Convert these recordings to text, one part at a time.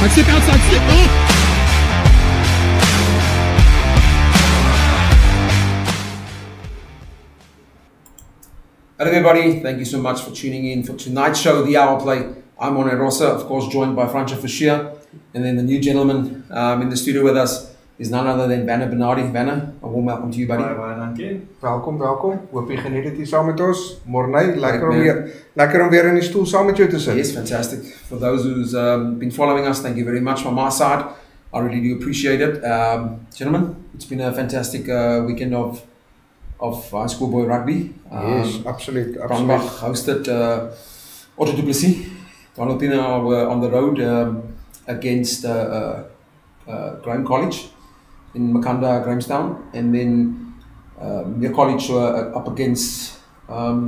outside slip. Oh! Hello everybody, thank you so much for tuning in for tonight's show, The Hour Play. I'm Morne Rosa, of course joined by Franco Fischer, and then the new gentleman in the studio with us is none other than Werner Bernardi. Werner, a warm welcome to you, buddy. Baie dankie. Welkom. Hoop jy geniet dit hier saam met ons. Morne, lekker om weer in die stoel saam met jou te sit. Yes, fantastic. For those who's been following us, thank you very much from my side. I really do appreciate it. Gentlemen, it's been a fantastic weekend of high school boy rugby. Yes, absoluut. Brandbach hosted Otto du Plessis. Donald Pina were on the road against Graham College in Makanda, Grahamstown, and then your college were up against, help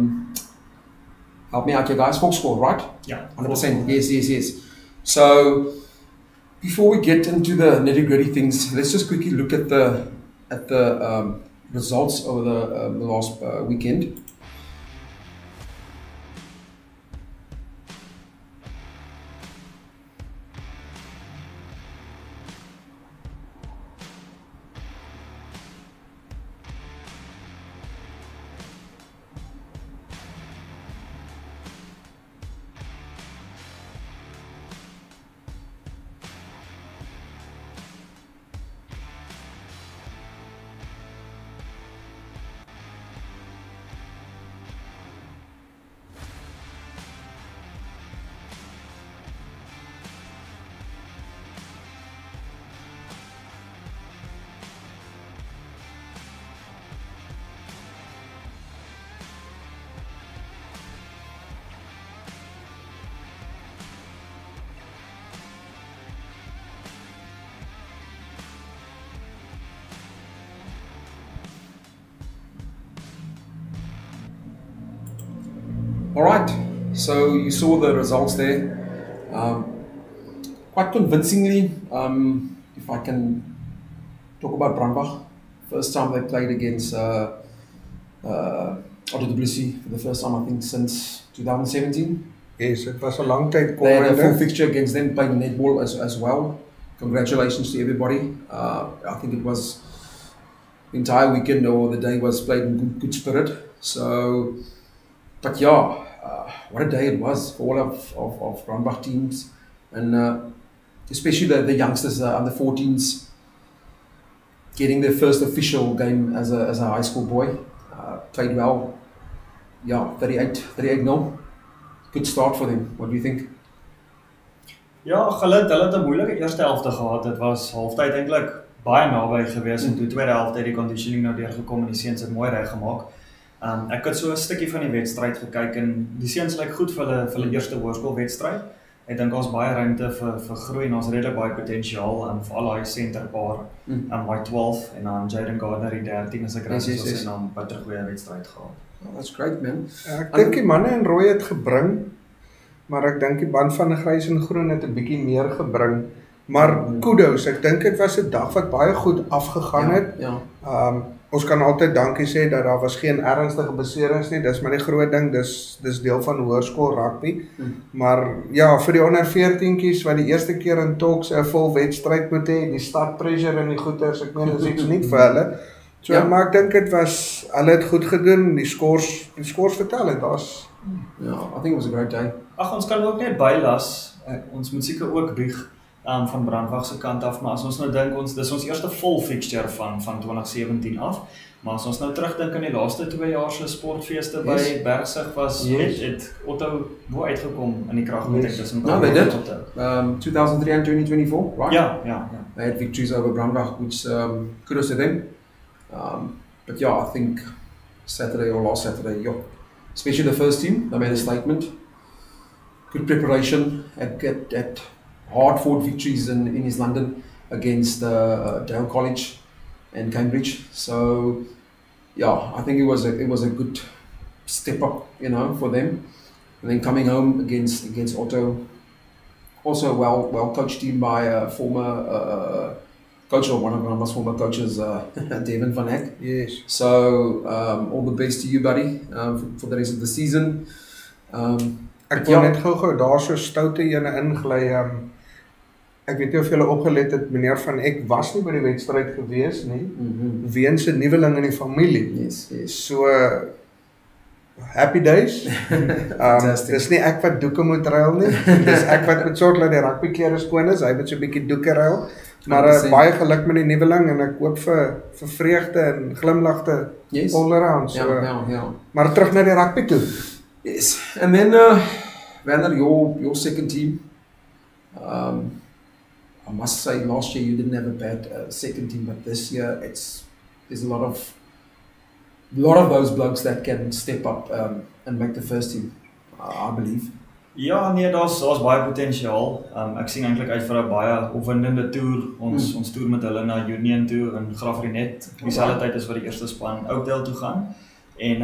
me out here guys, Volkschool, right? Yeah. 100%, yes. So, before we get into the nitty-gritty things, let's just quickly look at the results over the last weekend. Alright, so you saw the results there, quite convincingly. If I can talk about Brandbach, first time they played against Otto du Plessis for the first time I think since 2017. Yes, it was a long time. They had a full fixture against them, playing netball as well. Congratulations to everybody. I think it was the entire weekend or the day was played in good spirit. So, but yeah, what a day it was for all of Brandbach teams, and especially the youngsters under 14s getting their first official game as a high school boy. Played well. Yeah, 38-0. Good start for them. What do you think? Ja, hulle het 'n moeilike eerste helfte gehad. Dit was halftyd eintlik baie naby geweest en toe tweede helfte die conditioning nou deurgekom en die seuns het mooi reggemaak. Ek het so 'n stukkie van die wedstryd gekyk en die seuns lyk goed vir hulle eerste hoërskoolwedstryd. Ek dink ons baie ruimte vir groei en ons redelik baie potensiaal vir al daai senterpaar, my 12 en dan Jaden Gardner die 13 as ek reg is en dan baie goeie wedstryd gehad. Oh, that's great, man. Ek dink die manne in rooi het gebring, maar ek dink die band van die grys en groen het 'n bietjie meer gebring. Maar kudos, ek dink dit was 'n dag wat baie goed afgegaan het. Ja. Ons kan altyd dankie sê dat daar was geen ernstige beserings nie. Dis maar die groot ding, dis deel van hoërskool rugby. Maar ja, vir die onder 14tjies wat die eerste keer in Talks 'n vol wedstryd moet hê, die start pressure en die goeters, ek meen dit is iets nie vir hulle. So ja. Maar ek dink dit was hulle het goed gedoen. Die scores vertel het. Daar's I think it was a great day. Ag, ons kan ook net bylas. Ons moet seker ook bieg van Brandbach se kant af, maar as ons nou dink dis ons eerste vol fixture van 2017 af. Maar as ons nou terugdink aan die laaste 2 jaar se sportfeeste by Bergsig was, het Otto hoe uitgekom in die kragmeting tussen No, they did. 2003 and 2024, right? Ja. They had victories over Brandbach, which kudos to them. But yeah, I think Saturday or last Saturday, especially the first team, they made a statement. Good preparation at hard-fought victories in East London against Dale College and Cambridge. So, yeah, I think it was a good step up, for them. And then coming home against Otto, also a well coached team by a former coach, or one of Brandbach's former coaches, Devin van Eck. Yes. So, all the best to you, buddy, for the rest of the season. Ek wil net gou daar so stoute ene ingly. ek weet nie of julle opgelet het, meneer Van Eck was nie by die wedstryd gewees nie, weens 'n nuweling in die familie. Yes. So, happy days. Dis nie ek wat doeke moet ruil nie, dis ek wat moet sorg dat die rugbyklere skoon is, hy moet so 'n bietjie doeke ruil, maar baie geluk met die nuweling en ek hoop vir vreugde en glimlagte all around. So, ja. Maar terug na die rugby toe. Yes, and then Werner, your second team. I must say, last year you didn't have a bad second team, but this year there's a lot of those blokes that can step up and make the first team, I believe. Ja, nee, daar's baie potensiaal. Ek sien eintlik uit vir 'n baie opwindende toer. Ons toer met hulle na Union toe in Graafrenet. Dieselfde tyd as wat die eerste span Oakdale toe gaan. En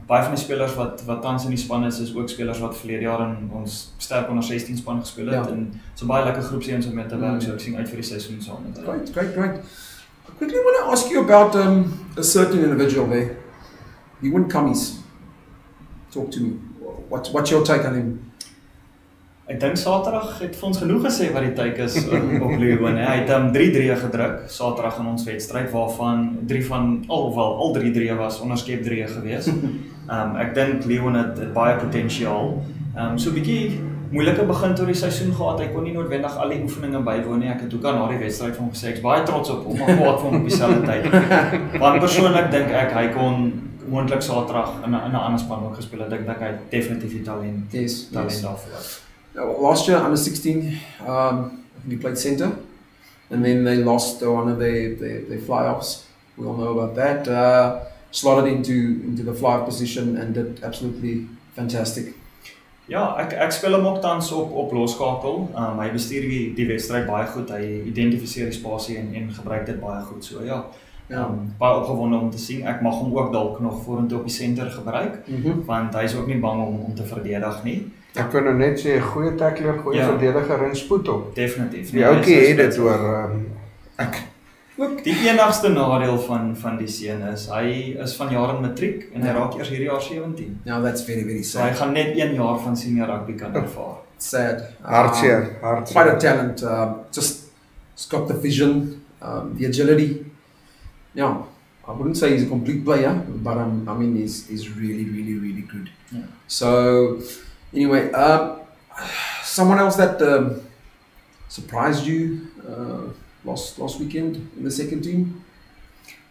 baie van die spelers wat tans in die span is ook spelers wat verlede jaar in ons sterk onder 16 span gespeel het en so baie lekker groepseuns om mee te werk, so ek sien uit vir die seisoen saam met hulle. Great. I quickly want to ask you about a certain individual there. He won Cummies. Talk to me. What's your take on him? Ek dink Saterdag het vir ons genoeg gesê wat die tyd is op Leeuwin. Hy het 3-3 gedruk Saterdag in ons wedstryd waarvan al 3-3 was onderskep 3 gewees. Ek dink Leeuwin het baie potensiaal. So 'n bietjie moeilike begin tot die seisoen gehad. Hy kon nie noodwendig al die oefeninge bywoon nie. Ek het ook na die wedstryd van hom gesê ek's baie trots op hom, maar kwaad vir hom op dieselfde tyd. Want persoonlik dink ek hy kon moontlik Saterdag in 'n ander span ook gespeel het. Ek dink hy het definitief die talent daarvoor. Last year, under 16, he played centre, and then they lost one of their fly-offs. We all know about that. Slotted into the fly-off position and did absolutely fantastic. Ja, ek speel hom ook tans op loskakel. Hy bestuur die wedstryd baie goed. Hy identifiseer die spasie en gebruik dit baie goed. So ja. Baie opgewonde om te sien. Ek mag hom ook dalk nog vorentoe op die senter gebruik, want hy is ook nie bang om te verdedig nie. Ek wil nou net sê, goeie tackler, goeie verdediger en spoed op. Definitief. Die ouetjie het dit oor Die enigste nadeel van die seun is, hy is van jaar in matriek en hy raak eers hierdie jaar 17. Now that's very sad. So hy gaan net 1 jaar van senior rugby kan ervaar. Sad. Hartseer. Quite a talent. He's got the vision, the agility. Yeah, I wouldn't say he's a complete player, but I mean he's really good. Yeah. So anyway, someone else that surprised you last weekend in the second team?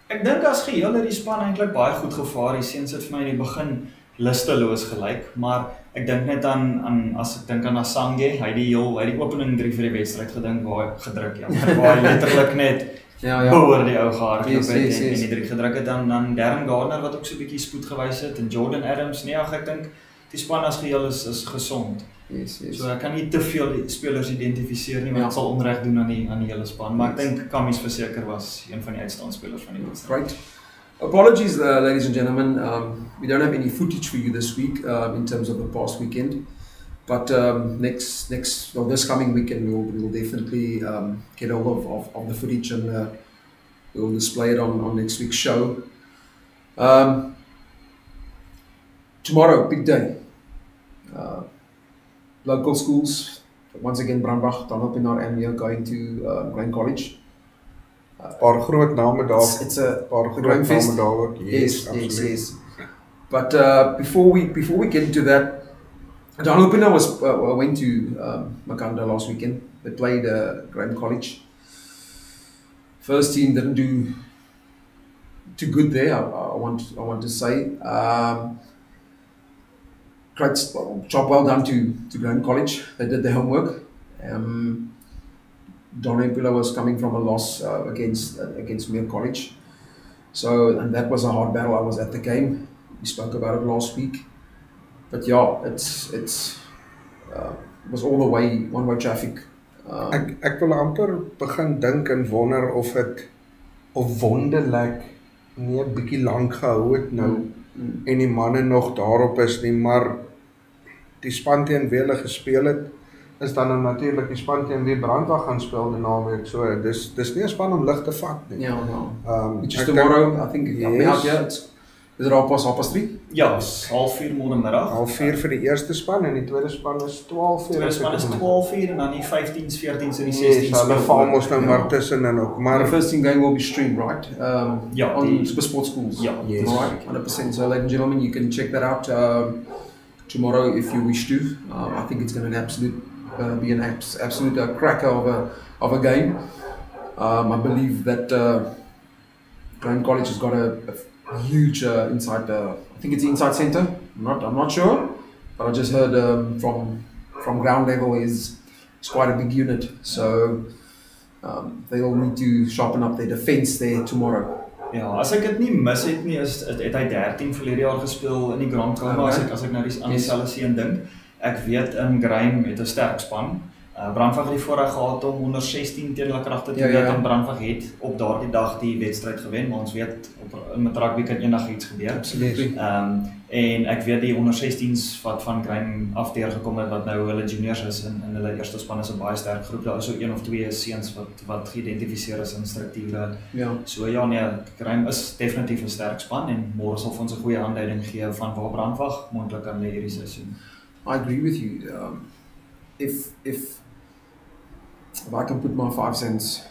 Ek dink as geheel het die span eintlik baie goed gevaar. Die seuns het vir my in die begin lusteloos gelyk, maar ek dink net as ek dink aan Asange, hy het die opening 3 vir die wedstryd gedruk, waar hy letterlik net oor die ou gehardloop het en die 3 gedruk het, dan Darren Gardner wat ook so 'n bietjie spoed gewys het en Jordan Adams. Nee, ek dink die span as geheel is gesond. Yes. So ek kan nie te veel spelers identifiseer nie, want dit sal onreg doen aan die hele span, maar ek dink Cummies verseker was een van die uitstaande spelers van die wedstryd. Great. Apologies, ladies and gentlemen. We don't have any footage for you this week in terms of the past weekend, but this coming weekend we'll definitely get hold of the footage and we'll display it on next week's show. Tomorrow, big day. Local schools, once again Brandbach, Donalpinaar and we are going to Grain College. Paar groot name daar. It's a paar groot name daar ook. Yes. But before we get into that, Donalpinaar went to Makanda last weekend. They played Grain College. First team didn't do too good there. I want to say. Great job, well done to Grain College. They did their homework. Donalpinaar was coming from a loss against Mere College, and that was a hard battle. I was at the game. We spoke about it last week, but yeah, it was all the way one-way traffic. Ek wil amper begin dink en wonder of wonderlik nie 'n bietjie lank gehou het nou en die manne nog daarop is nie, maar die span teen wie hulle gespeel het is dan natuurlik die span teen wie Brandwag gaan speel die naweek. So dis nie 'n span om lig te vat nie. Which is tomorrow, I think. Yes. Is it 3:30? Ja, 3:30 môre middag. 4:30 vir die eerste span en die tweede span is 12:00. Die tweede span is 12:00 en dan die 15s, 14s en die 16s. Yes, hulle val mos nou maar tussenin ook. The Maar first team game will be streamed, right? Yeah, On the- Supersport Schools. Yeah. Yes. Alright, 100%. So, ladies and gentlemen, you can check that out tomorrow if you wish to. I think it's going to be an absolute cracker of a game. I believe that Graham College has got a huge inside. I think it's the inside centre. I'm not sure, but I just heard from ground level is quite a big unit. So they'll need to sharpen up their defence there tomorrow. Ja, as ek dit nie mis het nie, het hy 13 verlede jaar gespeel in die Grand Coma, as ek nou aan dieselfde seun dink. Ek weet Graham het 'n sterk span. Brandwag het die voorreg gehad om onder 16 teen hulle kragte te weet en Brandwag het op daardie dag die wedstryd gewen, maar ons weet met rugby kan eendag iets gebeur. Absolutely. En ek weet die onder 16s wat van Graham afdeur gekom het wat nou hulle juniors is en hulle eerste span is 'n baie sterk groep. Daar is so 1 of 2 seuns wat geïdentifiseer is in strukture. Yeah. So ja nee, Graham is definitief 'n sterk span en môre sal vir ons 'n goeie aanduiding gee van waar Brandwag moontlik kan lê hierdie seisoen. I agree with you. If I can put my 5 cents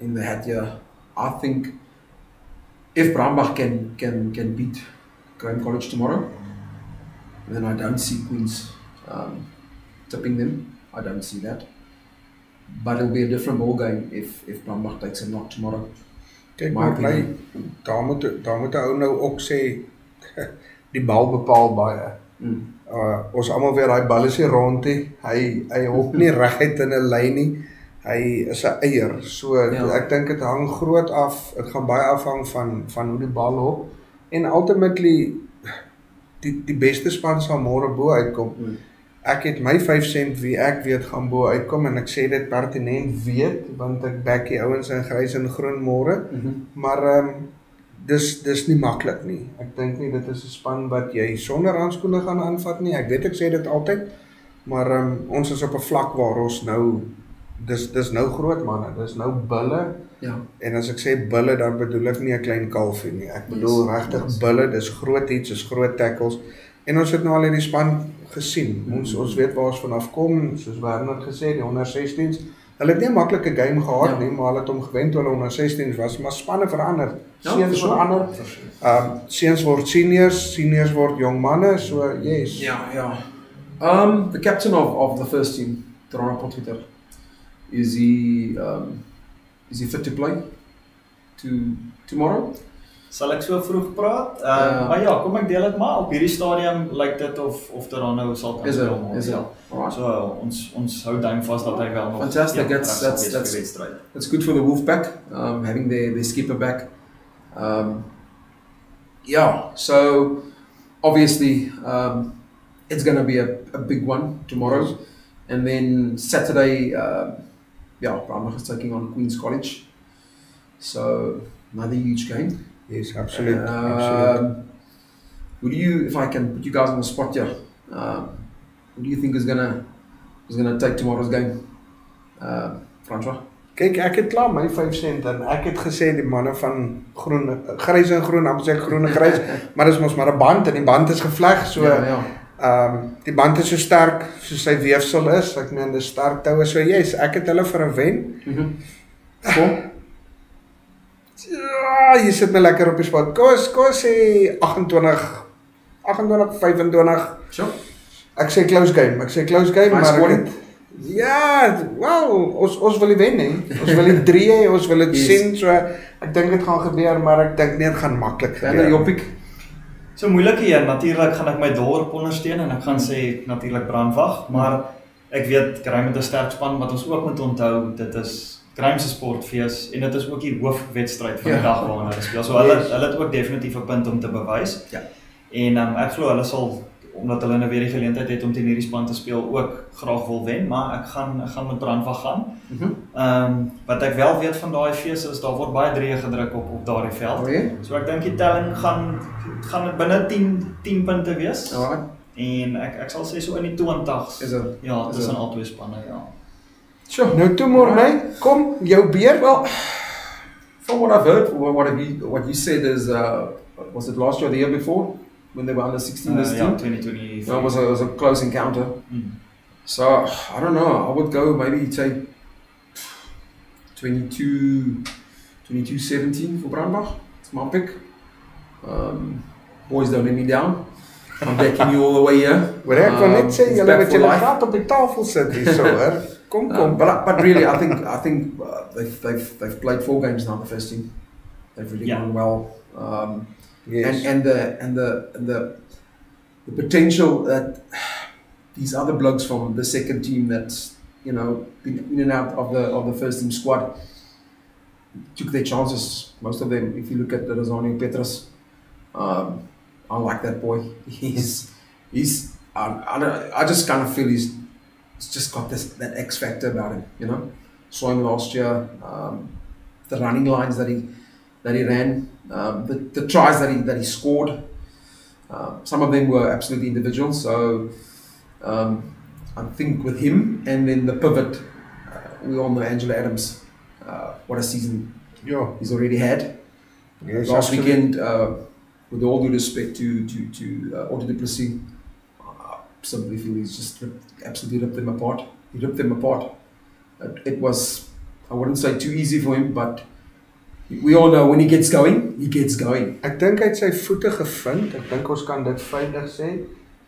in the hat here, I think if Brambach can beat Graham College tomorrow, then I don't see Queens tipping them. I don't see that. But it'll be a different ball game if Brambach takes a knock tomorrow. kyk My maar opinion. daar moet 'n ou nou ook sê die bal bepaal baie. Ons almal weet daai bal is nie rond nie. Hy hop nie reguit in 'n lyn nie. Hy is 'n eier. So ek dink dit hang groot af. Dit gaan baie afhang van hoe die bal hop en ultimately die beste span sal môre bo uitkom. Ek het my 5 sent wie ek weet gaan bo uitkom en ek sê dit pertinent weet want ek back die ouens in grys en groen môre. Maar dis nie maklik nie. Ek dink nie dit is 'n span wat jy sonder handskoene gaan aanvat nie. Ek weet ek sê dit altyd, maar ons is op 'n vlak waar ons nou dis nou groot manne, dis nou bulle. Ja. En as ek sê bulle dan bedoel ek nie 'n klein kalfie nie. Ek bedoel regtig bulle, dis groot iets, dis groot tackles. En ons het nou al in die span gesien. Ons weet waar ons vanaf kom, soos Werner gesê, die onder 16s. Hulle het nie 'n maklike game gehad nie, maar hulle het hom gewen toe hulle onder 16s was, maar spanne verander. Seuns verander. Seuns word seniors word jong manne, so yes. Yeah. The captain of the first team, Toronto Potgieter, is he fit to play tomorrow? Sal ek so vroeg praat? Maar ja, kom ek deel dit maar op hierdie stadium lyk dit of Toronto sal kan speel. Is it? Alright. So ons hou duim vas dat hy wel nog. Fantastic. That's good for the Wolfpack, having their skipper back. So obviously it's going to be a big one tomorrow, and then Saturday, Brambach is taking on Queen's College, so another huge game. Yes, absolutely. Who do you, if I can put you guys on the spot here, who do you think is gonna take tomorrow's game, Francois? Kyk, ek het klaar my 5 sent en ek het gesê die manne van grys en groen, dan sê ek groen en grys, maar dis mos maar 'n band en die band is gevleg, so die band is so sterk soos sy weefsel is. Ek meen dis sterk toue, so yes, ek het hulle vir 'n wen. Ja, jy sit my lekker op die spot. Kom sê 28, 25. Sure. Ek sê close game, maar ek het ons wil die wen hê. Ons wil die 3 hê, ons wil dit sien, so ek dink dit gaan gebeur, maar ek dink nie dit gaan maklik gebeur. Joppik. So moeilike een, natuurlik gaan ek my dorp ondersteun en ek gaan sê natuurlik Brandwag, maar ek weet Graham het 'n sterk span wat ons ook moet onthou, dit is Graham se sportfees en dit is ook die hoofwedstryd van die dag waarna hulle speel. So hulle het ook definitief 'n punt om te bewys. Ja. En ek glo hulle sal, omdat hulle nou weer die geleentheid het om teen hierdie span te speel, ook graag wil wen, maar ek gaan met Brandwag gaan. Wat ek wel weet van daai fees is daar word baie drie gedruk op daardie veld. So ek dink die telling gaan dit binne 10 punte wees. Alright. En ek sal sê so in die 20s. Ja, tussen al twee spanne, ja. Sure. Nou toe Morney, kom jou beurt. Well, from what I've heard, what you said is was it last year or the year before when they were under 16 this Yeah, team? 2020. It was a close encounter. So I don't know. I would go maybe say 22-17 for Brandbach. It's my pick. Boys, don't let me down. I'm backing you all the way here. Maar ek wil net sê It's julle back wat for julle life. gat op die tafel sit hierso, hoor. Kom. But really, I think they've played 4 games now. The first team, they've really gone well. Yes. And the potential that these other blokes from the second team that's been in and out of the first team squad took their chances. Most of them, if you look at the Rosanio Petrus, I like that boy. I just kind of feel he's just got that X factor about him. Saw him last year. The running lines that he ran, the tries that he scored. Some of them were absolutely individual. So I think with him and then the pivot, we all know Angela Adams. What a season he's already had. Yes, Last absolutely. weekend, with all due respect to Otto du Plessis, I simply feel he's just absolutely ripped them apart. He ripped them apart. It was, I wouldn't say too easy for him, but we all know when he gets going, he gets going. Ek dink hy het sy voete gevind. Ek dink ons kan dit veilig sê.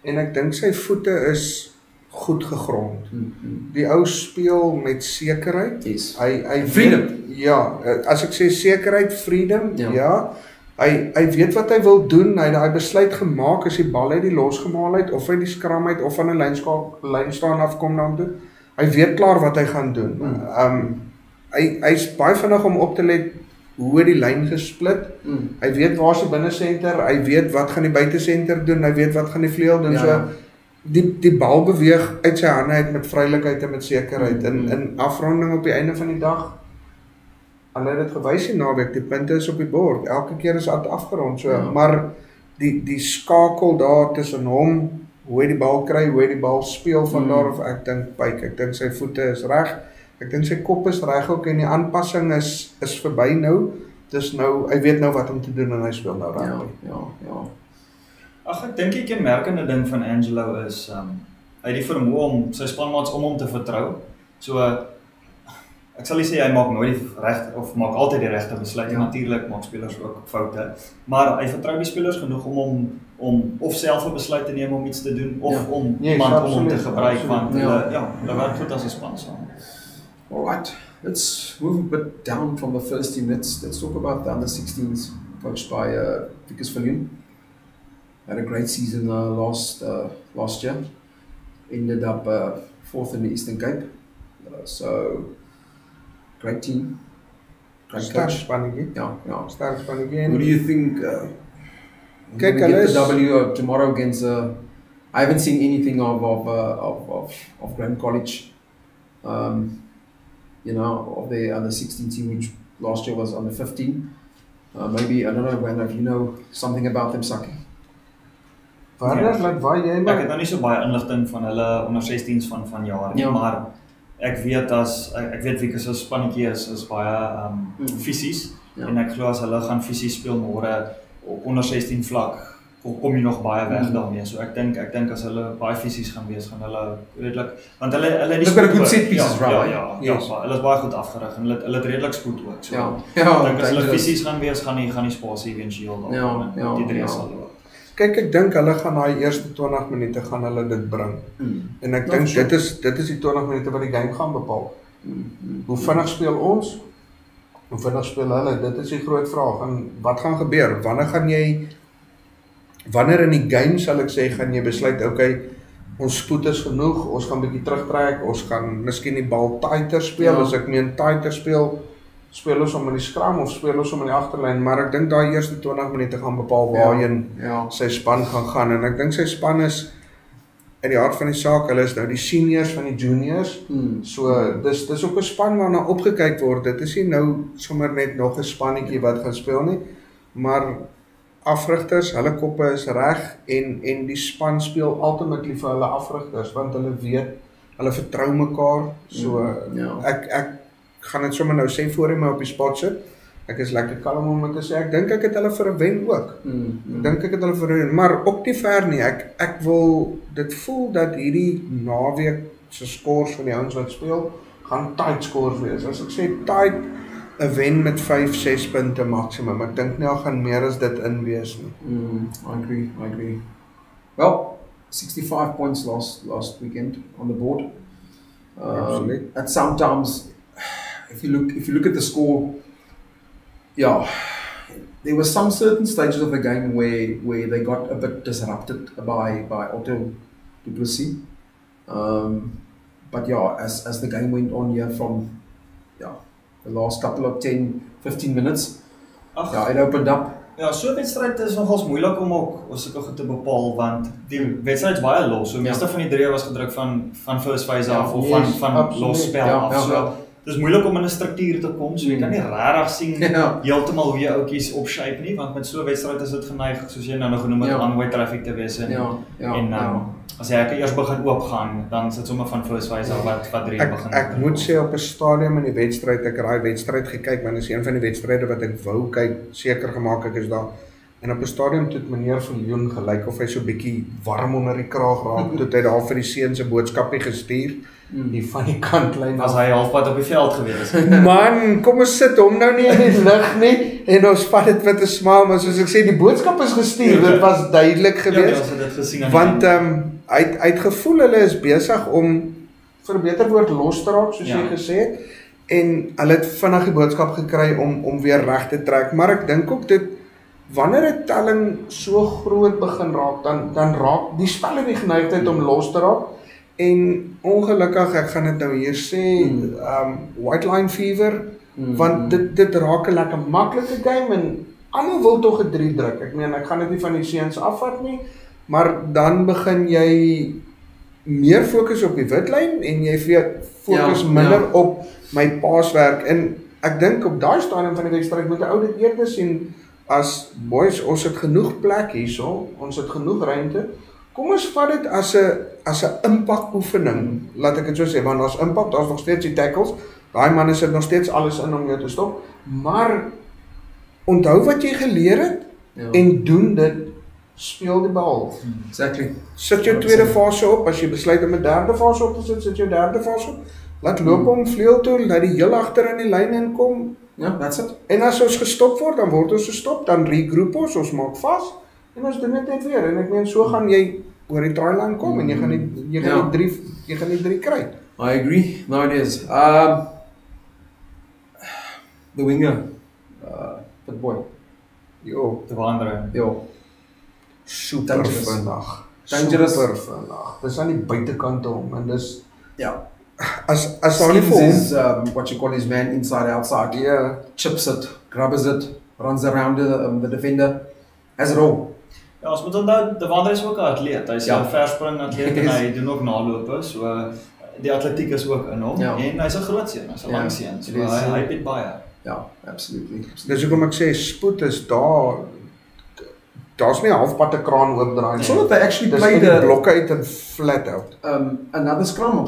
En ek dink sy voete is goed gegrond. Die ou speel met sekerheid. Yes. Hy Freedom. As ek sê sekerheid, freedom, Ja. Hy weet wat hy wil doen. Hy het daai besluit gemaak as die bal uit die losgemaal uit of uit die skram uit of van 'n lynstaan af kom na hom toe. Hy weet klaar wat hy gaan doen. Hy's baie vinnig om op te let hoe die lyn gesplit. Hy weet waar is die binnesenter, hy weet wat gaan die buitesenter doen, hy weet wat gaan die vleuel doen. So die bal beweeg uit sy hande uit met vrylikheid en met sekerheid. In afronding op die einde van die dag, hulle het dit gewys die naweek, die punte is op die bord. Elke keer is dit afgerond. So, maar die skakel daar tussen hom, hoe hy die bal kry, hoe hy die bal speel van daar af, ek dink sy voete is reg. Ek dink sy kop is reg ook en die aanpassing is verby nou. Dis nou, hy weet nou wat om te doen en hy speel nou reg. Ja. Ag, ek dink die kenmerkende ding van Angelo is hy het die vermoë om sy spanmaats om hom te vertrou. So ek sal nie sê hy maak nooit die regte of maak altyd die regte besluit. Natuurlik maak spelers ook foute, maar hy vertrou die spelers genoeg om of self 'n besluit te neem om iets te doen of om iemand om hom te gebruik want hulle werk goed as 'n span saam. Alright, let's move a bit down from the first team. Let's talk about the under-16s coached by Vickers Viljoen. Had a great season last year. Ended up 4th in the Eastern Cape. So great team, great Sterk coach. spannetjie. Ja. Sterk spannetjie. What do you think? Kyk, Get hulle the is W tomorrow against. I haven't seen anything of Graham College. Of the under-16 team, which last year was under 15. Maybe, I don't know, Wanda, if you know something about them, Saki. Warner, laat waar jy Ek maar. het nou nie so baie inligting van hulle onder 16s van jare nie, maar ek weet Wieke se spannetjie is baie fisies en ek glo as hulle gaan fisies speel môre op onder 16 vlak kom jy nog baie weg daarmee. So ek dink as hulle baie fisies gaan wees, gaan hulle redelik want hulle They've got a good set pieces, right? Hulle is baie goed afgerig en hulle het redelik spoed ook. So Ja, ek dink as hulle dangerous. fisies gaan wees, gaan die spasie eventueel daar die drie sal loop. Kyk, ek dink hulle gaan daai eerste 20 minute gaan hulle dit bring. En ek dink dit is die 20 minute wat die game gaan bepaal. Hoe vinnig speel ons? Hoe vinnig speel hulle? Dit is die groot vraag. En wat gaan gebeur? Wanneer in die game sal ek sê gaan jy besluit, okay, ons spoed is genoeg, ons gaan bietjie terugtrek, ons gaan miskien die bal tighter speel, as ek meen tighter speel ons om in die skram of speel ons om in die agterlyn, maar ek dink daai eerste 20 minute gaan bepaal waarheen sy span gaan en ek dink sy span is in die hart van die saak, hulle is nou die seniors van die juniors, so dis ook 'n span waarna opgekyk word, dit is nie nou sommer net nog 'n spannetjie wat gaan speel nie, maar afrigters, hulle koppe is reg en die span speel ultimately vir hulle afrigters, want hulle weet, hulle vertrou mekaar, so ek gaan dit sommer nou sê voor hy my op die spot sit, Ek is lekker kalm om te sê ek dink ek het hulle vir 'n wen ook. Ek dink ek het hulle vir 'n wen, maar ook nie ver nie. Ek wil dit voel dat hierdie naweek se scores van die ouens wat speel gaan tight scores wees. As ek sê tight, 'n wen met 5-6 punte maksimum. Ek dink nie al gaan meer as dit in wees nie. I agree. Well, 65 points last weekend on the board. Absolutely. And sometimes, if you look at the score, yeah, there were some certain stages of the game where they got a bit disrupted by Otto du Plessis. But yeah, as the game went on here from the last couple of 10-15 minutes, it opened up. Ja, so 'n wedstryd is nogals moeilik om ook sulke goed te bepaal want die wedstryd is baie los. So meeste van die drie was gedruk van first phase af of van los spel af. So dis moeilik om in 'n struktuur te kom. So jy kan nie regtig sien heeltemal hoe jy oudjies opshape nie want met so 'n wedstryd is dit geneig soos jy nou genoem het one-way traffic te wees en as jy eers begin oopgaan dan sit sommer van first phase af wat drie begin. Ek moet sê op 'n stadium in die wedstryd, ek het daai wedstryd gekyk, want dit is een van die wedstryde wat ek wou kyk, seker gemaak ek is daar. En op 'n stadium toe het meneer Viljoen gelyk of hy so bietjie warm onder die kraag raak, toe het hy daar vir die seuns 'n boodskapie gestuur hier van die kantlyn. Was hy halfpad op die veld gewees? Man, kom ons sit hom nou nie in die lig nie en ons vat dit met 'n smile, maar soos ek sê, die boodskap is gestuur, dit was duidelik geweest. Ja, ons het dit gesien aan want hy het gevoel hulle is besig om vir 'n beter woord los te raak, soos jy gesê het, en hulle het vinnig die boodskap gekry om weer reg te trek, maar ek dink ook dit wanneer 'n telling so groot begin raak, dan raak die spel in die geneigtheid om los te raak. En ongelukkig, ek gaan dit nou hier sê, white line fever, want dit raak 'n lekker maklike game en almal wil tog 'n 3 druk. Ek meen, ek gaan dit nie van die seuns afvat nie, maar dan begin jy meer fokus op die witlyn en jy fokus minder op my paaswerk. En ek dink op daai stadium van die wedstryd moet 'n ou dit eerder sien as boys, ons het genoeg plek hierso, ons het genoeg ruimte. Kom ons vat dit as 'n impak oefening, laat ek dit so sê, want daar's impak, daar's nog steeds die tackles, daai manne sit nog steeds alles in om jou te stop, maar onthou wat jy geleer het en doen dit, speel die bal. Exactly. Sit jou tweede fase op, as jy besluit om 'n derde fase op te sit jou derde fase op, laat loop om vleuel toe, laat die heel agter in die lyn inkom. Ja, that's it. En as ons gestop word, dan word ons gestop, dan regroup ons maak vas en ons doen dit net weer. En ek meen, so gaan jy oor die try line kom en jy gaan nie drie kry. I agree. No, it is. The winger, that boy. De Waandere. Super vinnig. Dangerous. Super vinnig. Dis aan die buitekant om en dis as daar nie vir hom what you call his man inside outside. Yeah. Chips it, grabs it, runs around the defender. Has it all. Ja, ons moet onthou, De Waandere is ook 'n atleet. Hy's 'n verspring atleet en hy doen ook nalope, so die atletiek is ook in hom en hy's 'n groot seun, hy's 'n lang seun. So hy het baie. Ja, absolutely. Dis hoekom ek sê spoed is daar. Daar's nie halfpad te kraan oopdraai. So that they actually played the blokke uit en flat out. Another scrum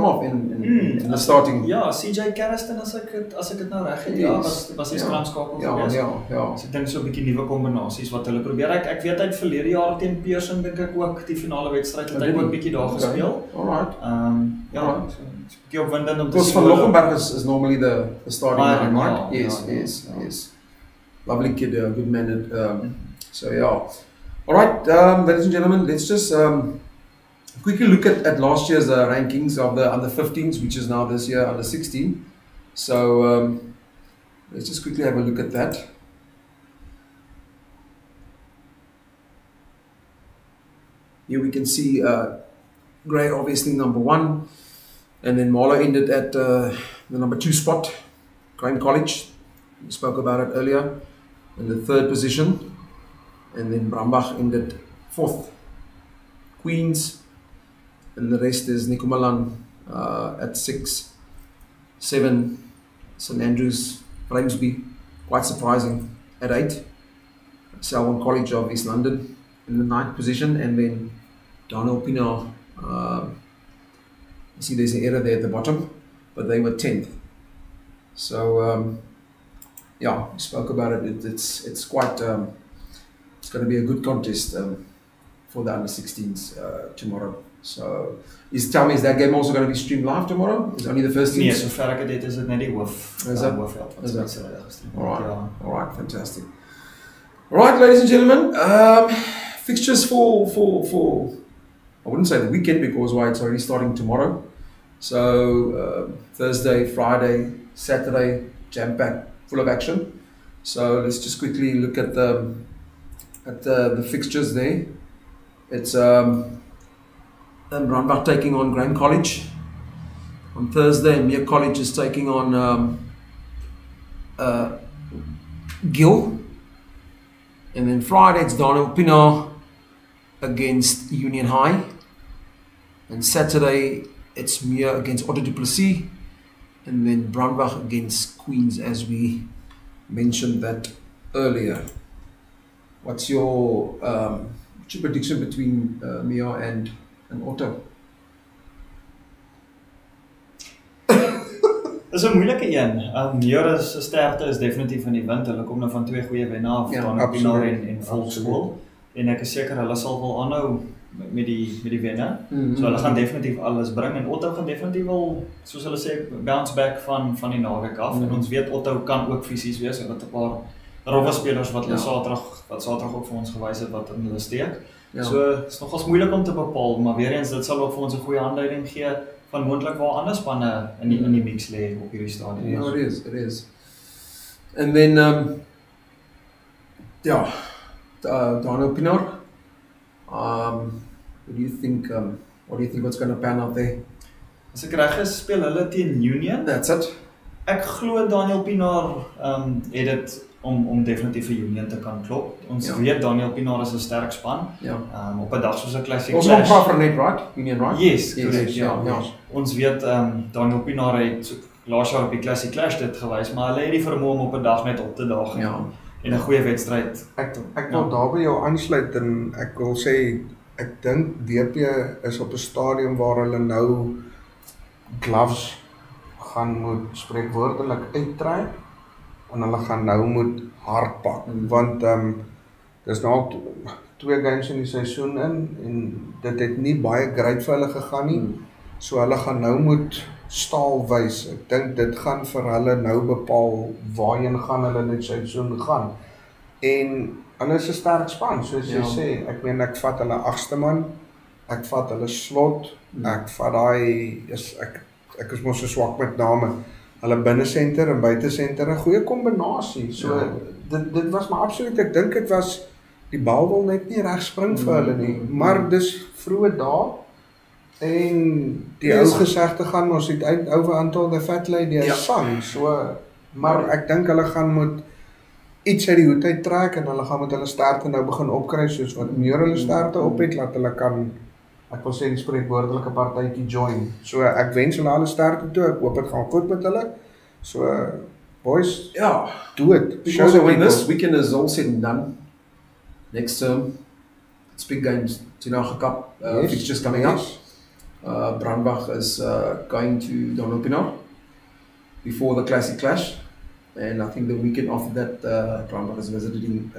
off in the starting. Ja, CJ Carriston as ek dit nou reg het, was hy skramskakel gewees. Ja. So ek dink so 'n bietjie nuwe kombinasies wat hulle probeer. Ek weet hy het verlede jaar teen Pearson dink ek ook die finale wedstryd het hy ook bietjie daar gespeel. Alright. So 'n bietjie opwindend om te sien. Van Lochenberg is normally the starting line, right? Yes. Lovely kid, good man. So yeah. All right, ladies and gentlemen, let's just quickly look at last year's rankings of the under 15s, which is now this year under 16. So let's just quickly have a look at that. Here we can see Grey obviously number 1, and then Marlow ended at the number 2 spot. Graham College, we spoke about it earlier, in the 3rd position, and then Brambach ended 4th. Queens, and the rest is Nikomalan at 6, 7, St Andrews, Grimsby, quite surprising, at 8, Selwyn College of East London in the 9th position, and then Darnell Pienaar, you see there's an error there at the bottom, but they were 10th. So yeah, we spoke about it. It's quite it's going to be a good contest for the under-16s tomorrow. So, tell me, is that game also going to be streamed live tomorrow? Is only the first Nee, teams? sover ek dit het, is dit net die hoofveld wat Is se that? gestream All right, ja. all right, fantastic. All right, ladies and gentlemen, fixtures for I wouldn't say the weekend because it's already starting tomorrow. So Thursday, Friday, Saturday, jam-packed, full of action. So let's just quickly look at the fixtures there. It's Brandbach taking on Graham College on Thursday, and Mere College is taking on Gill. And then Friday it's Daniel Pienaar against Union High. And Saturday it's Mere against Otto du Plessis. And then Brandbach against Queens, as we mentioned that earlier. What's your prediction between Mere and Otto? Dis 'n moeilike een. Mere se sterkte is definitief in die wind. Hulle kom nou van 2 goeie wenne af, Daniel Pienaar en Volksskool. En ek is seker hulle sal wel aanhou met die wenne. So hulle gaan definitief alles bring en Otto gaan definitief wel, soos hulle sê, bounce back van die naweek af. En ons weet Otto kan ook fisies wees. Hulle het 'n paar rowwe spelers wat hulle Saterdag ook vir ons gewys het wat in hulle steek. Ja. So is nogals moeilik om te bepaal, maar weer eens dit sal ook vir ons 'n goeie aanduiding gee van moontlik waar ander spanne in die mix lê op hierdie stadium. No, it is. And then Daniel Pienaar. What do you think what's going to pan out there? As ek reg is, speel hulle teen Union. That's it. Ek glo Daniel Pienaar het dit om definitief vir Union te kan klop. Ons weet Daniel Pienaar is 'n sterk span. Ja. Op 'n dag soos 'n classic Also on Profernet, right? Union, right? Yes, correct. Ja. Ja. Ons weet Daniel Pienaar het laas jaar op die Classic Clash dit gewys, maar hulle het die vermoë om op 'n dag net op te daag en 'n goeie wedstryd. Ek wil daar by jou aansluit en ek wil sê ek dink DP is op 'n stadium waar hulle nou gloves gaan moet spreekwoordelik uittrek en hulle gaan nou moet hard pak want dis nou al 2 games in die seisoen in en dit het nie baie great vir hulle gegaan nie. So hulle gaan nou moet staal wys. Ek dink dit gaan vir hulle nou bepaal waarheen gaan hulle in die seisoen gaan. En hulle is 'n sterk span, soos jy sê. Ek meen ek vat hulle 8ste man. Ek vat hulle slot. Ek vat daai ek is mos so swak met name. Hulle binnensenter en buitensenter 'n goeie kombinasie. So dit was maar absoluut, ek dink dit was die bal wil net nie reg spring vir hulle nie. Maar dis vroeë dae en die ou gesegde gaan ons het uit over until the fat lady sang. So maar ek dink hulle gaan moet iets uit die hoed uit trek en hulle gaan met hulle sterkte nou begin opkry soos wat meer hulle sterkte op het, laat hulle kan, ek wil sê die spreekwoordelike partytjie join. So ek wens hulle alle sterkte toe, ek hoop dit gaan goed met hulle. So boys, do it. Because when this weekend is all said and done, next term, it's big games. Tinaga Cup fixtures coming up. Brandbach is going to Daniel Pienaar before the Classic Clash. And I think the weekend after that, Brandbach is visiting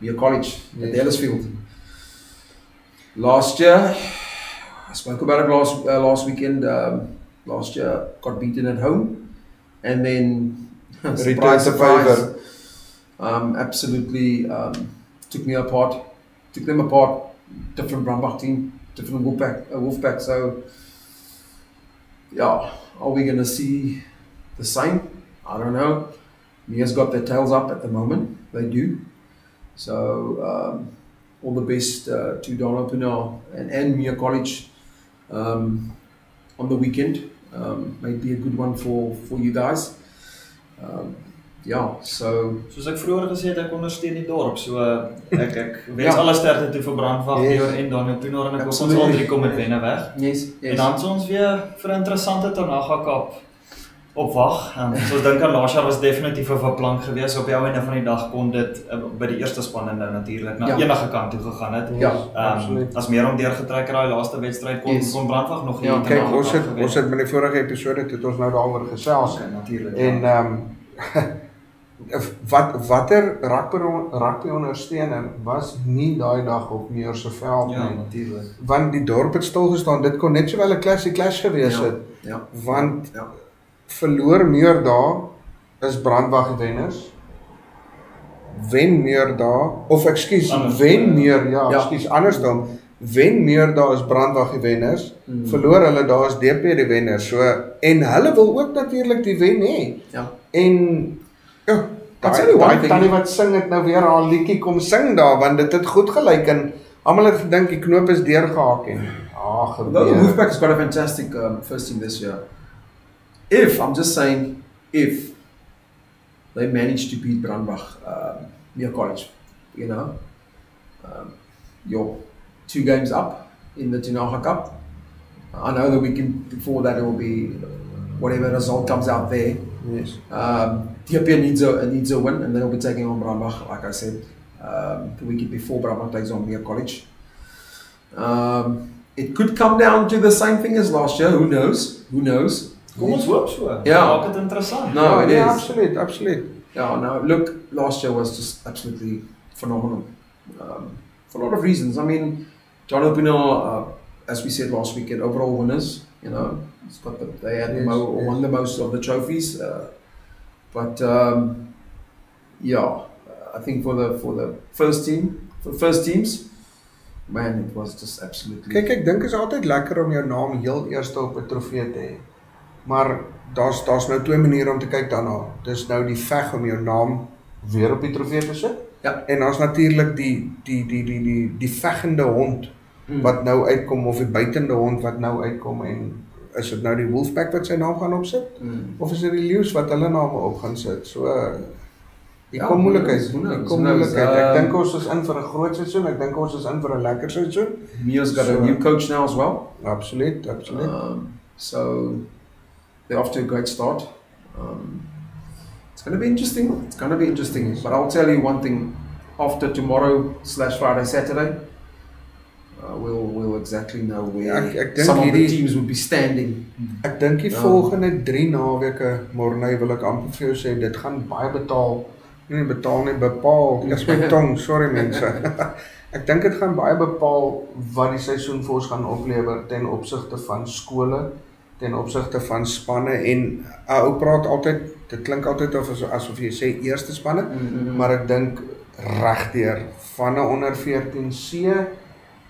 Mere College at Ellisfield. Last year, I spoke about it last weekend. Last year, got beaten at home, and then surprise, absolutely took them apart. Different Brandbach team, different Wolfpack. So, are we going to see the same? I don't know. Mere's got their tails up at the moment. They do. So all the best to Daniel Pienaar and Mere College on the weekend. Might be a good one for you guys. So soos ek vroeër gesê het, ek ondersteun die dorp. So ek wens alle sterkte toe vir Brandbach en Daniel Pienaar en ek hoop ons al 3 kom met wenne weg. Yes. En dan is ons weer vir 'n interessante Tinaga Cup opwag. So ek dink aan laas jaar was definitief 'n verplank geweest. Op die einde van die dag kon dit by die eerste spanne nou natuurlik na enige kant toe gegaan het. As meer om deurgetrek daai laaste wedstryd kon Brandbach nog nie. Kyk, ons het met die vorige episode het ons nou daaroor gesels. Natuurlik. En watter rugby ondersteuner was nie daai dag op Meer se veld Ja, nie. natuurlik. Want die dorp het stil gestaan. Dit kon net sowel 'n clash gewees het. Ja. Want Ja. verloor Meer daar is Brandwag die wenners. Wen Meer daar of ekskuus, Anders, wen Meer ja. ekskuus andersom. Wen Meer daar is Brandwag die wenners. Verloor hulle daar is DP die wenners. So en hulle wil ook natuurlik die wen hê. Ja. En ja, That's only one daai thing. tannie wat sing het nou weer haar liedjie kom sing daar want dit het goed gelyk en almal het gedink die knoop is deurgehaak en Although the gebeur. Wolfpack has got a fantastic first team this year. If, I'm just saying, if they manage to beat Brandbach near college, you know, you're 2 games up in the Tinaga Cup. I know the weekend before that it will be whatever result comes out there. Yes. DP needs a win and they'll be taking on Brandbach, like I said, the weekend before Brandbach takes on Meer College. It could come down to the same thing as last year, who knows? Who knows? Kom ons hoop so. Ja. Maak dit interessant. No, it is. Absoluut, absoluut. Yeah, no, look, last year was just absolutely phenomenal for a lot of reasons. I mean, John Opinel, as we said last weekend, overall winners. You know, it's got they had won the most of the trophies. But yeah, I think for the first teams, man, it was just absolutely. Kyk, ek dink is altyd lekker om jou naam heel eerste op 'n trofee te hê. Maar daar's nou 2 maniere om te kyk daarna. Dis nou die veg om jou naam weer op die trofee te sit. Ja. En daar's natuurlik die veggende hond wat nou uitkom of die buitende hond wat nou uitkom en is dit nou die Wolfpack wat sy naam gaan opsit of is dit die leeu's wat hulle name op gaan sit? So die kom moeilikheid. Ek dink ons is in vir 'n groot seisoen. Ek dink ons is in vir 'n lekker seisoen. Meer's got a new coach now as well. Absoluut. So they're off to a great start. It's going to be interesting. But I'll tell you one thing: after tomorrow/Friday, Saturday, we'll exactly know where Ek dink some of the hierdie- teams would be standing. Ek dink die volgende 3 naweke, Morney, wil ek amper vir jou sê, dit gaan baie bepaal eers my tong, sorry mense. Ek dink dit gaan baie bepaal wat die seisoen vir ons gaan oplewer ten opsigte van skole, ten opsigte van spanne en ou praat altyd, dit klink altyd asof jy sê eerste spanne, maar ek dink regdeur van 'n onder 14C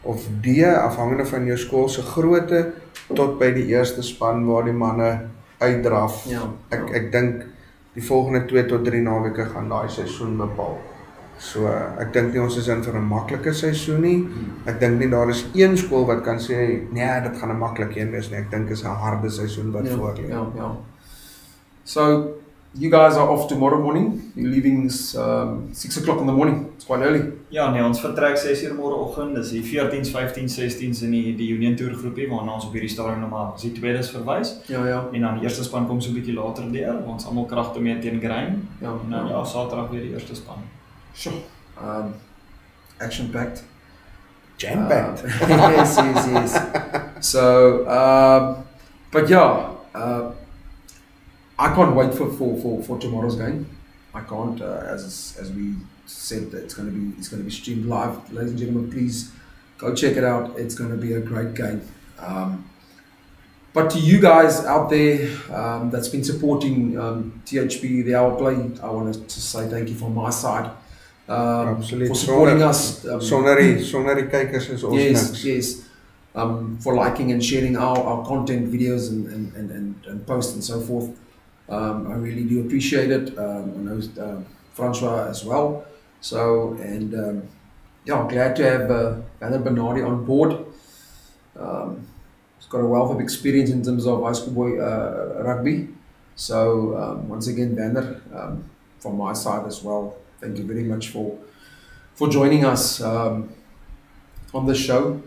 of D, afhangende van jou skool se grootte, tot by die eerste span waar die manne uitdraf. Ja. Ek dink die volgende 2 tot 3 naweke gaan daai seisoen bepaal. So ek dink nie ons is in vir 'n maklike seisoen nie. Ek dink nie daar is een skool wat kan sê nee, dit gaan 'n maklike een wees nie. Ek dink is 'n harde seisoen wat voor lê. Yeah. So you guys are off tomorrow morning. You're leaving 6 o'clock in the morning. It's quite early. Ja, nee, ons vertrek 6:00 môreoggend. Dis die 14s, 15s, 16s in die Union Tour groepie waarna ons op hierdie stadium nou maar as die tweedes verwys. Ja. En dan die eerste span kom so 'n bietjie later deur. Ons almal kragte mee teen Grain. Ja. En dan ja, Saterdag weer die eerste span. Sure. Action-packed. Jam-packed. Yes. So, but yeah, I can't wait for tomorrow's game. I can't, as we said, it's going to be streamed live. Ladies and gentlemen, please go check it out. It's going to be a great game. But to you guys out there that's been supporting THP, the Hour Play, I want to say thank you from my side. Absoluut. For supporting us. Sonder die kykers is ons niks. Yes. For liking and sharing our content, videos and posts and so forth. I really do appreciate it. I know Francois as well. So, and yeah, I'm glad to have Vander Bernardi on board. He's got a wealth of experience in terms of high school boy rugby. So, once again, Vander, from my side as well, thank you very much for joining us on the show.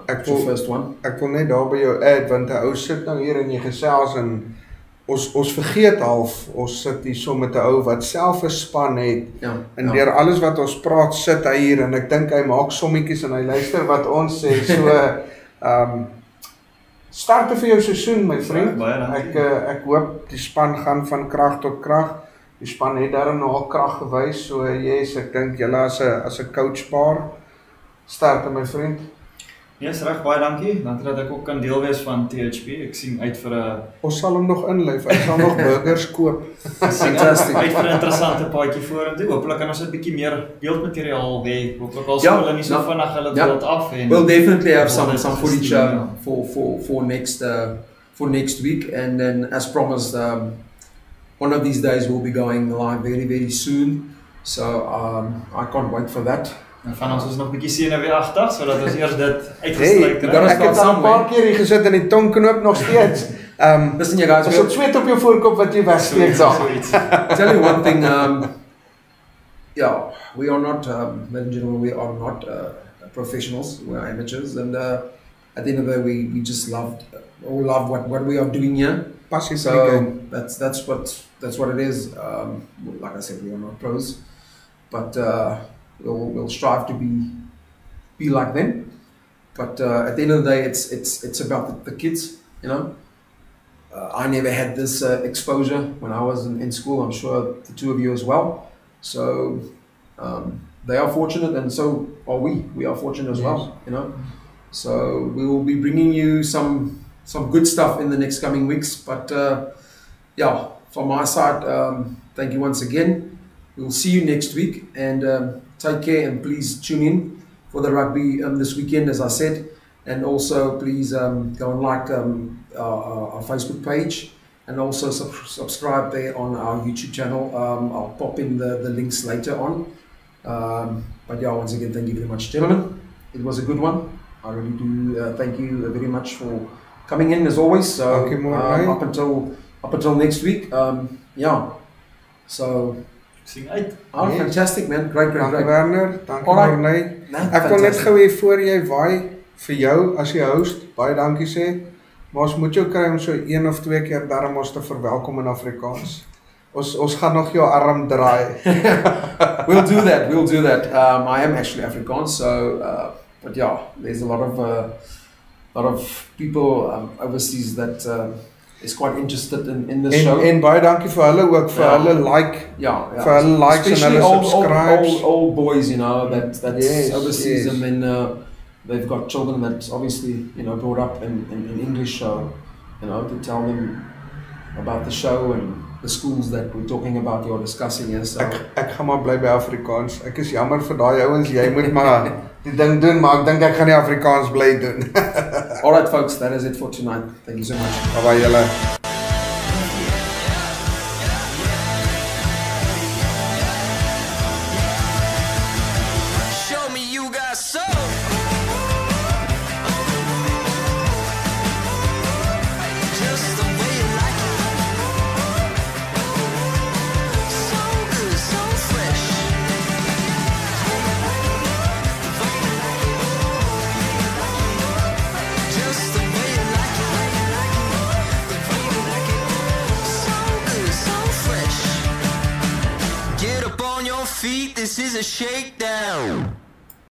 It's your first one. Ek wil net daar by jou add, want 'n ou sit nou hier en jy gesels en ons vergeet half, ons sit hier so met 'n ou wat self 'n span het. Ja. En deur alles wat ons praat, sit hy hier en ek dink hy maak sommetjies en hy luister wat ons sê. So starte vir jou seisoen my vriend. Baie dankie. Ek hoop die span gaan van krag tot krag. die span het daarom nogal krag gewys. So yes, ek dink julle as 'n coachpaar sterkte my vriend. Yes, reg, baie dankie. Dankie dat ek ook kan deel wees van THP. Ek sien uit vir 'n Ons sal hom nog inlyf. Ek sal nog burgers koop. Fantastic. uit vir 'n interessante paadjie vorentoe. Hooplik kan ons 'n bietjie meer beeldmateriaal hê. Hooplik al Ja, hulle nie so ja. vinnig hulle Ja. beeld af en We'll definitely have Well, some that's footage interesting, for next week, and then as promised, one of these days we'll be going live very soon. So I can't wait for that. En van ons is nog 'n bietjie senuweeagtig sodat ons eers dit Hey, uitgestryk you gotta kry. ek het al 'n paar keer hier gesit in die tongknoop nog steeds. Listen, you guys, As dit sweet op jou voorkop wat jy wegsteek daar. I'll tell you one thing. Yeah, we are not, ladies and gentlemen, we are not professionals. We are amateurs, and at the end of the day, we just love what we are doing here. Passie vir die game. So that's what it is. Like I said, we are not pros, but we'll strive to be like them. But at the end of the day, it's about the kids, you know. I never had this exposure when I was in school. I'm sure the two of you as well. So they are fortunate, and so are we. We are fortunate as well, you know. So we will be bringing you some good stuff in the next coming weeks. But yeah, from my side, thank you once again. We'll see you next week, and take care, and please tune in for the rugby this weekend, as I said. And also, please go and like our Facebook page, and also subscribe there on our YouTube channel. I'll pop in the links later on. But yeah, once again, thank you very much, gentlemen. It was a good one. I really do thank you very much for coming in, as always. So up until next week, yeah. So Sien uit. yes. Fantastic, man. Great. Dankie Werner, dankie Alright. Marley. Nee, Ek wil net fantastic. gou hê voor jy waai vir jou as jy host, baie dankie sê. Maar ons moet jou kry om so 1 of 2 keer darm ons te verwelkom in Afrikaans. Ons gaan nog jou arm draai. We'll do that. I am actually Afrikaans, so but yeah, there's a lot of people overseas that is quite interested in this show. En baie dankie vir hulle ook vir hulle like. Yeah. Vir hulle likes Especially en hulle subscribes. old boys, you know, that's Yes, overseas, yes. and then they've got children that obviously, you know, brought up in English, so you know, to tell them about the show and the schools that we're talking about, you're discussing here. So Ek gaan maar bly by Afrikaans. Ek is jammer vir daai ouens, jy moet maar die ding doen, maar ek dink ek gaan nie Afrikaans bly doen. all right, folks, that is it for tonight. Thank you so much. Bye julle. Show me you got soul. Just the way you like it. So good, so fresh. Just the way you like it. So good, so fresh. Get up on your feet, this is a shakedown.